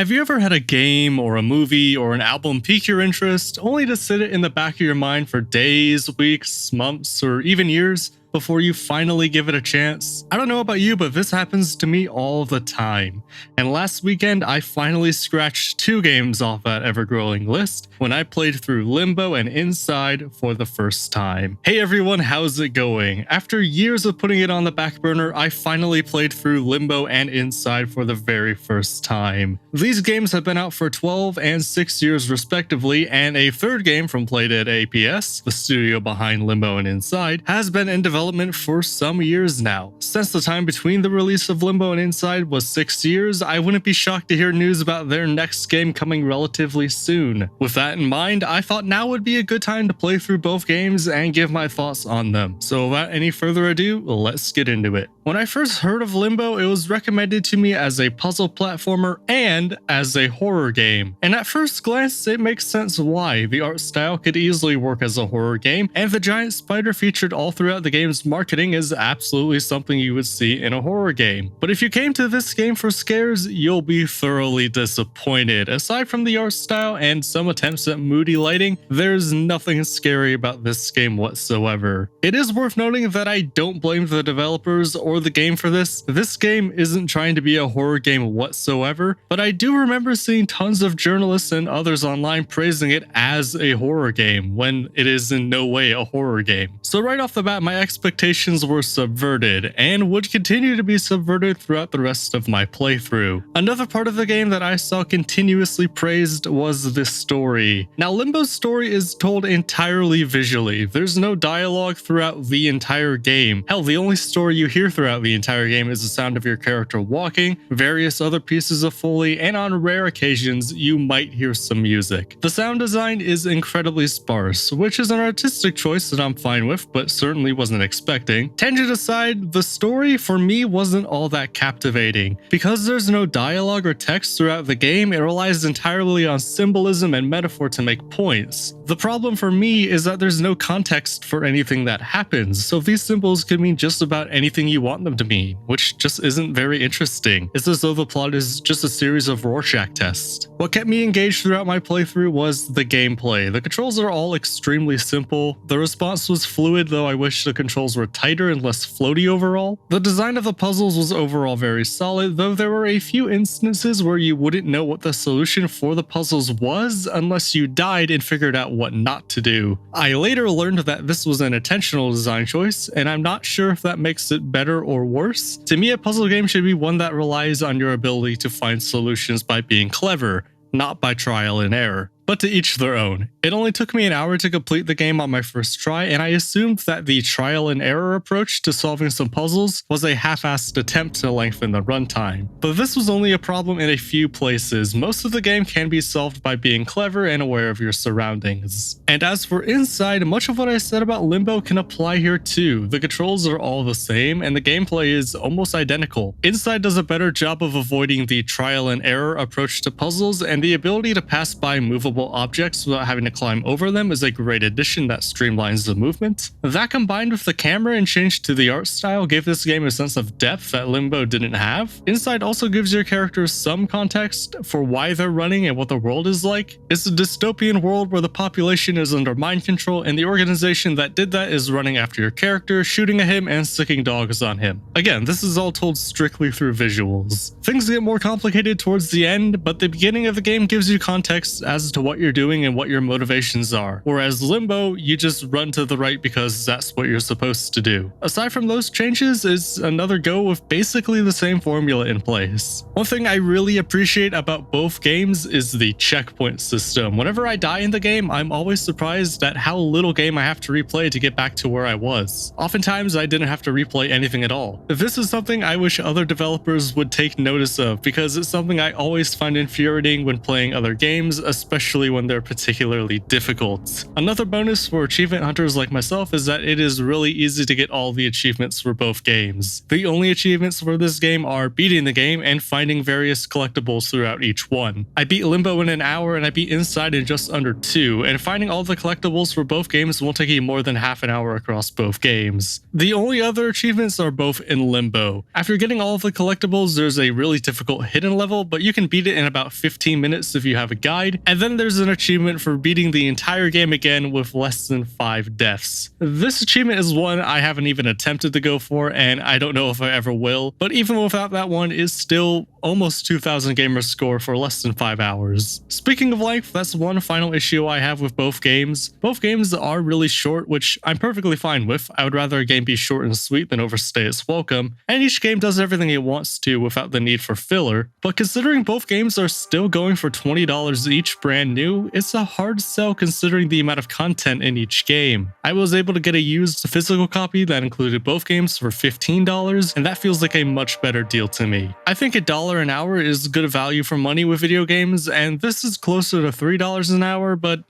Have you ever had a game or a movie or an album pique your interest, only to sit it in the back of your mind for days, weeks, months, or even years before you finally give it a chance? I don't know about you, but this happens to me all the time. And last weekend, I finally scratched 2 games off that ever-growing list when I played through Limbo and Inside for the first time. Hey everyone, how's it going? After years of putting it on the back burner, I finally played through Limbo and Inside for the very first time. These games have been out for 12 and 6 years respectively, and a third game from Playdead ApS, the studio behind Limbo and Inside, has been in development for some years now. Since the time between the release of Limbo and Inside was 6 years, I wouldn't be shocked to hear news about their next game coming relatively soon. With that in mind, I thought now would be a good time to play through both games and give my thoughts on them. So without any further ado, let's get into it. When I first heard of Limbo, it was recommended to me as a puzzle platformer and as a horror game. And at first glance, it makes sense why. The art style could easily work as a horror game, and the giant spider featured all throughout the game's marketing is absolutely something you would see in a horror game. But if you came to this game for scares, you'll be thoroughly disappointed. Aside from the art style and some attempts at moody lighting, there's nothing scary about this game whatsoever. It is worth noting that I don't blame the developers or the game for this. This game isn't trying to be a horror game whatsoever, but I do remember seeing tons of journalists and others online praising it as a horror game when it is in no way a horror game. So right off the bat, my expectations were subverted and would continue to be subverted throughout the rest of my playthrough. Another part of the game that I saw continuously praised was the story. Now, Limbo's story is told entirely visually. There's no dialogue throughout the entire game. Hell, the only story you hear throughout the entire game is the sound of your character walking, various other pieces of Foley, and on rare occasions, you might hear some music. The sound design is incredibly sparse, which is an artistic choice that I'm fine with, but certainly wasn't expecting. Tangent aside, the story for me wasn't all that captivating. Because there's no dialogue or text throughout the game, it relies entirely on symbolism and metaphor to make points. The problem for me is that there's no context for anything that happens, so these symbols could mean just about anything you want them to mean, which just isn't very interesting. It's as though the plot is just a series of Rorschach tests. What kept me engaged throughout my playthrough was the gameplay. The controls are all extremely simple. The response was fluid, though I wish the controls were tighter and less floaty overall. The design of the puzzles was overall very solid, though there were a few instances where you wouldn't know what the solution for the puzzles was unless you died and figured out what not to do. I later learned that this was an intentional design choice, and I'm not sure if that makes it better or worse. To me, a puzzle game should be one that relies on your ability to find solutions by being clever, not by trial and error. But to each their own. It only took me an hour to complete the game on my first try, and I assumed that the trial and error approach to solving some puzzles was a half-assed attempt to lengthen the runtime. But this was only a problem in a few places. Most of the game can be solved by being clever and aware of your surroundings. And as for Inside, much of what I said about Limbo can apply here too. The controls are all the same, and the gameplay is almost identical. Inside does a better job of avoiding the trial and error approach to puzzles, and the ability to pass by movable objects without having to climb over them is a great addition that streamlines the movement. That combined with the camera and change to the art style gave this game a sense of depth that Limbo didn't have. Inside also gives your characters some context for why they're running and what the world is like. It's a dystopian world where the population is under mind control, and the organization that did that is running after your character, shooting at him and sticking dogs on him. Again, this is all told strictly through visuals. Things get more complicated towards the end, but the beginning of the game gives you context as to what you're doing and what your motivations are. Whereas Limbo, you just run to the right because that's what you're supposed to do. Aside from those changes, it's another go with basically the same formula in place. One thing I really appreciate about both games is the checkpoint system. Whenever I die in the game, I'm always surprised at how little game I have to replay to get back to where I was. Oftentimes, I didn't have to replay anything at all. This is something I wish other developers would take notice of, because it's something I always find infuriating when playing other games, especially especially when they're particularly difficult. Another bonus for achievement hunters like myself is that it is really easy to get all the achievements for both games. The only achievements for this game are beating the game and finding various collectibles throughout each one. I beat Limbo in an hour and I beat Inside in just under 2, and finding all the collectibles for both games won't take you more than half an hour across both games. The only other achievements are both in Limbo. After getting all of the collectibles, there's a really difficult hidden level, but you can beat it in about 15 minutes if you have a guide, and then there's an achievement for beating the entire game again with less than 5 deaths. This achievement is one I haven't even attempted to go for, and I don't know if I ever will, but even without that one, it's still almost 2,000 gamer score for less than 5 hours. Speaking of length, that's one final issue I have with both games. Both games are really short, which I'm perfectly fine with. I would rather a game be short and sweet than overstay its welcome, and each game does everything it wants to without the need for filler. But considering both games are still going for $20 each brand new, it's a hard sell considering the amount of content in each game. I was able to get a used physical copy that included both games for $15, and that feels like a much better deal to me. I think $1 an hour is good value for money with video games, and this is closer to $3 an hour, but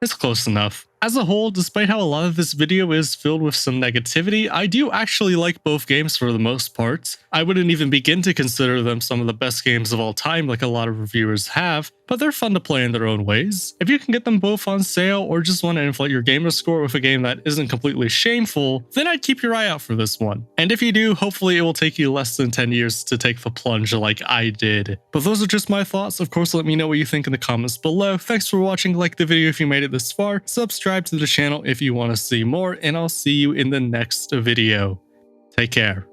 it's close enough. As a whole, despite how a lot of this video is filled with some negativity, I do actually like both games for the most part. I wouldn't even begin to consider them some of the best games of all time like a lot of reviewers have, but they're fun to play in their own ways. If you can get them both on sale or just want to inflate your gamer score with a game that isn't completely shameful, then I'd keep your eye out for this one. And if you do, hopefully it will take you less than 10 years to take the plunge like I did. But those are just my thoughts. Of course, let me know what you think in the comments below. Thanks for watching, like the video if you made it this far, subscribe to the channel if you want to see more, and I'll see you in the next video. Take care.